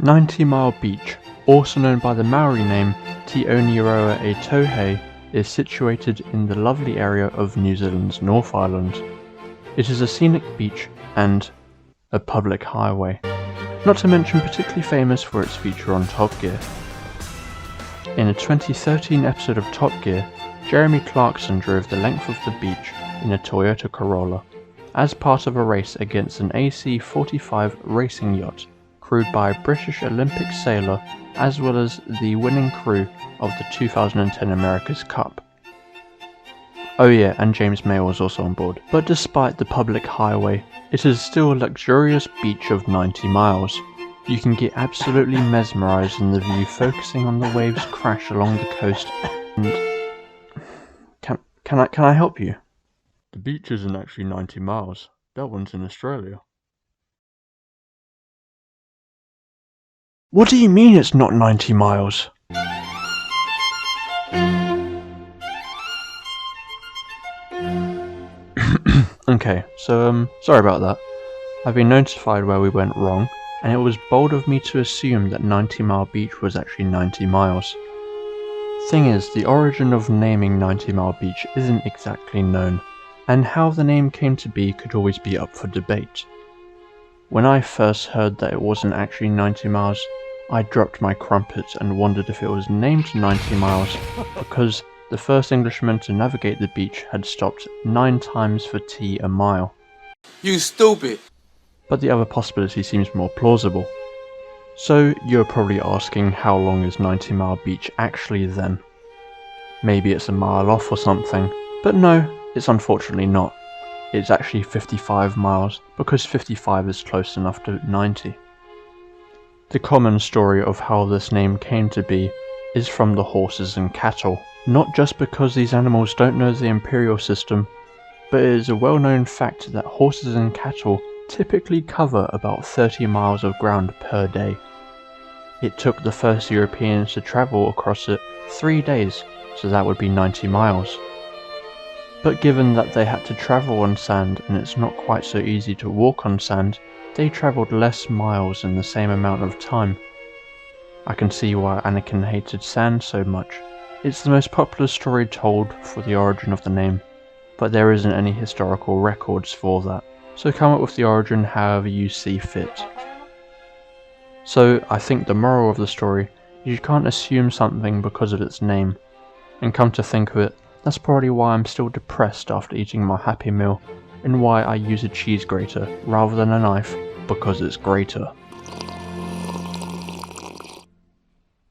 90 Mile Beach, also known by the Maori name Te Oniroa e Tohei, is situated in the lovely area of New Zealand's North Island. It is a scenic beach and a public highway, not to mention particularly famous for its feature on Top Gear. In a 2013 episode of Top Gear, Jeremy Clarkson drove the length of the beach in a Toyota Corolla as part of a race against an AC-45 racing yacht crewed by a British Olympic sailor as well as the winning crew of the 2010 America's Cup. Oh yeah, and James May was also on board. But despite the public highway, it is still a luxurious beach of 90 miles. You can get absolutely mesmerised in the view, focusing on the waves crash along the coast. And can I help you? The beach isn't actually 90 miles. That one's in Australia. What do you mean it's not 90 miles? Okay, so sorry about that. I've been notified where we went wrong, and it was bold of me to assume that 90 Mile Beach was actually 90 miles. Thing is, the origin of naming 90 Mile Beach isn't exactly known, and how the name came to be could always be up for debate. When I first heard that it wasn't actually 90 miles, I dropped my crumpet and wondered if it was named 90 miles because the first Englishmen to navigate the beach had stopped 9 times for tea a mile. You stupid! But the other possibility seems more plausible. So you're probably asking, how long is 90 Mile Beach actually then? Maybe it's a mile off or something, but no, it's unfortunately not. It's actually 55 miles, because 55 is close enough to 90. The common story of how this name came to be is from the horses and cattle, not just because these animals don't know the imperial system, but it is a well-known fact that horses and cattle typically cover about 30 miles of ground per day. It took the first Europeans to travel across it 3 days, so that would be 90 miles. But given that they had to travel on sand and it's not quite so easy to walk on sand, they travelled less miles in the same amount of time. I can see why Anakin hated sand so much. It's the most popular story told for the origin of the name, but there isn't any historical records for that, so come up with the origin however you see fit. So I think the moral of the story is you can't assume something because of its name, and come to think of it, that's probably why I'm still depressed after eating my Happy Meal, and why I use a cheese grater rather than a knife, because it's greater.